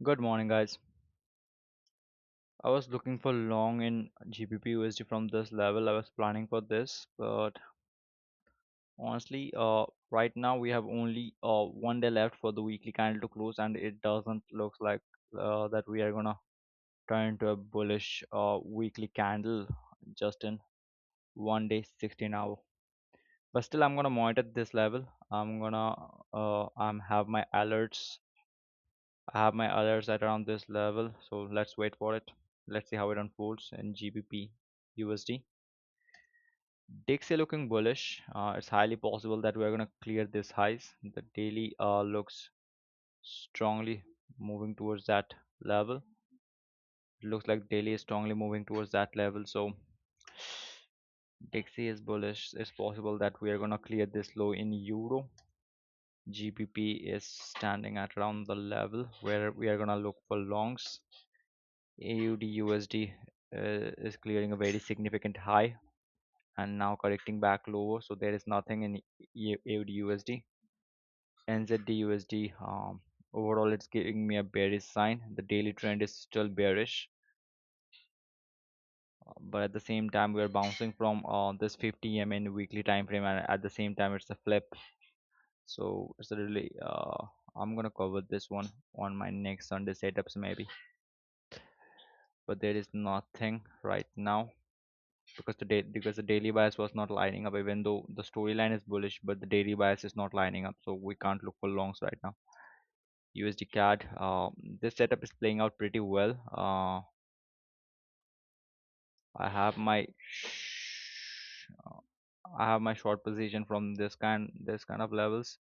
Good morning, guys. I was looking for long in GBPUSD from this level. I was planning for this, but honestly, right now we have only 1 day left for the weekly candle to close, and it doesn't look like that we are gonna turn into a bullish weekly candle just in 1 day, 16 hour. But still, I'm gonna monitor this level. I'm have my alerts. I have my alerts at around this level, so let's wait for it. Let's see how it unfolds in GBP USD. DXY looking bullish. It's highly possible that we're gonna clear this highs. The daily looks strongly moving towards that level. It looks like daily is strongly moving towards that level. So DXY is bullish. It's possible that we are gonna clear this low in euro. GBP is standing at around the level where we are gonna look for longs. AUD USD is clearing a very significant high and now correcting back lower. So there is nothing in AUD USD. NZD USD, overall it's giving me a bearish sign. The daily trend is still bearish, but at the same time we are bouncing from this 50 EM in weekly time frame, and at the same time it's a flip. So it's a really I'm gonna cover this one on my next Sunday setups maybe, but there is nothing right now because the daily bias was not lining up, even though the storyline is bullish, but the daily bias is not lining up, so we can't look for longs right now. USD CAD, this setup is playing out pretty well. I have my I have my short position from this kind of levels.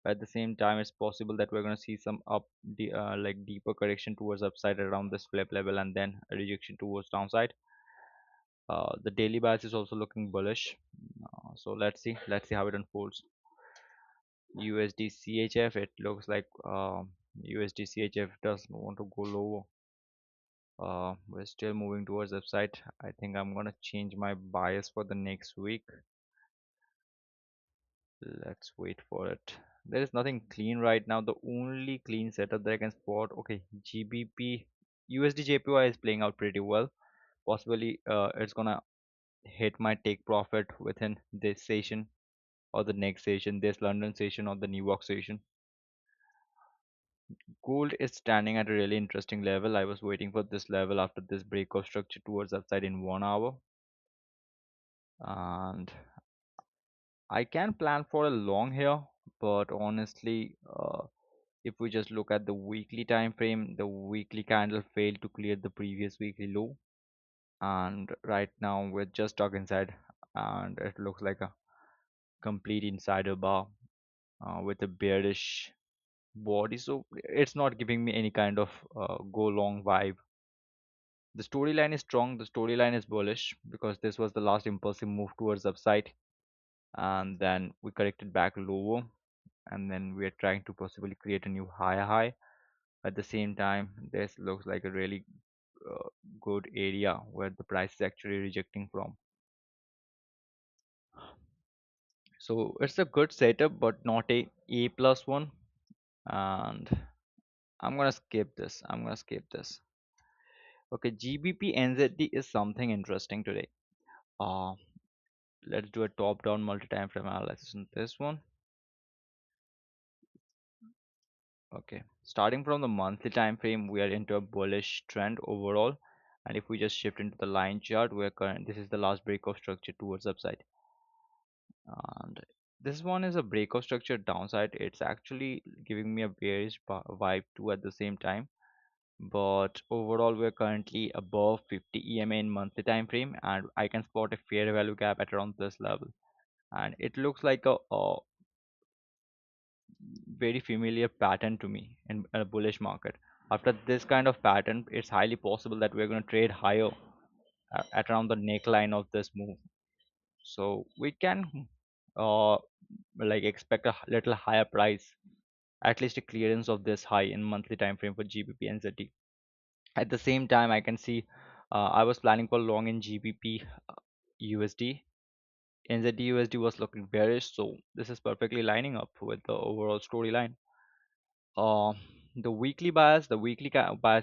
At the same time, it's possible that we're going to see some like deeper correction towards upside around this flip level, and then a rejection towards downside. The daily bias is also looking bullish. So let's see how it unfolds. USD CHF, it looks like USD CHF doesn't want to go lower. We're still moving towards upside. I think I'm gonna change my bias for the next week. Let's wait for it. There is nothing clean right now. The only clean setup that I can spot. Okay, GBP USD JPY is playing out pretty well. Possibly it's gonna hit my take profit within this session or the next session, this London session or the New York session. Gold is standing at a really interesting level. I was waiting for this level after this break of structure towards upside in 1 hour, and I can plan for a long here, but honestly, if we just look at the weekly time frame, the weekly candle failed to clear the previous weekly low, and right now we're just stuck inside, and it looks like a complete insider bar with a bearish body. So it's not giving me any kind of go long vibe. The storyline is strong. The storyline is bullish because this was the last impulsive move towards upside, and then we corrected back lower, and then we are trying to possibly create a new higher high. At the same time, this looks like a really uh, good area where the price is actually rejecting from. So it's a good setup, but not a plus one. And I'm gonna skip this. Okay, GBP NZD is something interesting today. Uh, let's do a top-down multi-time frame analysis on this one. Okay, starting from the monthly time frame, we are into a bullish trend overall. And if we just shift into the line chart, this is the last breakout structure towards upside. And this one is a breakout structure downside. It's actually giving me a bearish vibe too at the same time. But overall, we're currently above 50 EMA in monthly time frame, and I can spot a fair value gap at around this level. And it looks like a very familiar pattern to me in a bullish market. After this kind of pattern, it's highly possible that we're going to trade higher at around the neckline of this move. So we can uh, like expect a little higher price, at least a clearance of this high in monthly time frame for GBP and ZT. At the same time, I can see I was planning for long in GBP USD. NZD USD was looking bearish, so this is perfectly lining up with the overall storyline. Uh, The weekly bias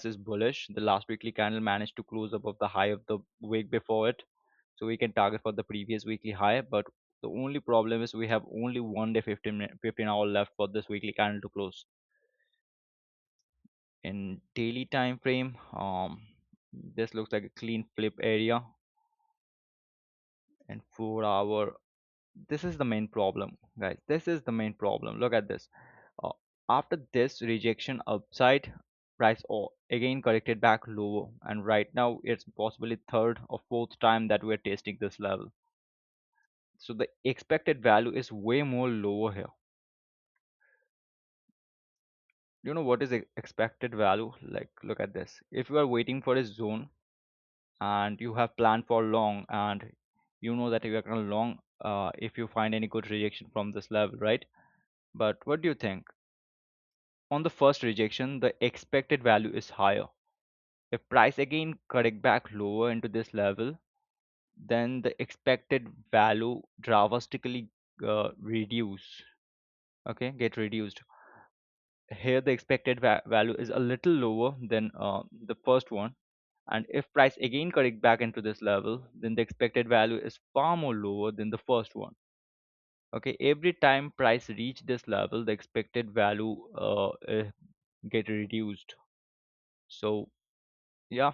is bullish. The last weekly candle managed to close above the high of the week before it, so we can target for the previous weekly high. But the only problem is we have only 1 day 15 hour left for this weekly candle to close. In daily time frame, this looks like a clean flip area. And 4 hour, this is the main problem, guys. This is the main problem. Look at this. uh, After this rejection upside, price again corrected back lower, and right now it's possibly third or fourth time that we're testing this level. So the expected value is way more lower here. You know what is expected value? Like, look at this. If you are waiting for a zone and you have planned for long, and you know that you are gonna long if you find any good rejection from this level, right? But what do you think? On the first rejection, the expected value is higher. If price again correct back lower into this level, then the expected value drastically reduce. Okay, get reduced. Here the expected value is a little lower than the first one, and if price again correct back into this level, then the expected value is far more lower than the first one. Okay, every time price reach this level, the expected value get reduced. So yeah,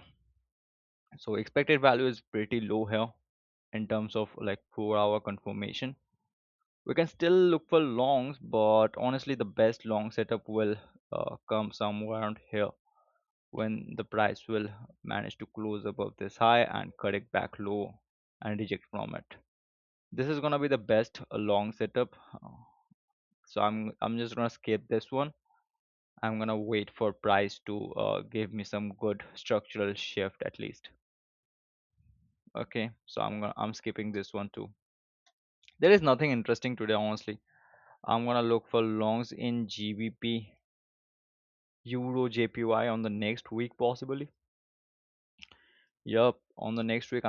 so expected value is pretty low here in terms of like 4 hour confirmation. We can still look for longs, but honestly the best long setup will come somewhere around here, when the price will manage to close above this high and correct back low and reject from it. This is gonna be the best long setup. So I'm just gonna skip this one. I'm gonna wait for price to give me some good structural shift at least. Okay, so I'm skipping this one too. There is nothing interesting today, honestly. I'm gonna look for longs in GBP, Euro, JPY on the next week possibly. Yup, on the next week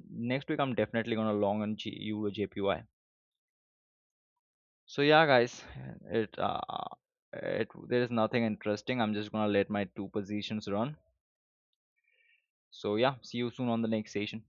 next week I'm definitely gonna long on Euro, JPY. So yeah, guys, it there is nothing interesting. I'm just gonna let my two positions run. So yeah, see you soon on the next session.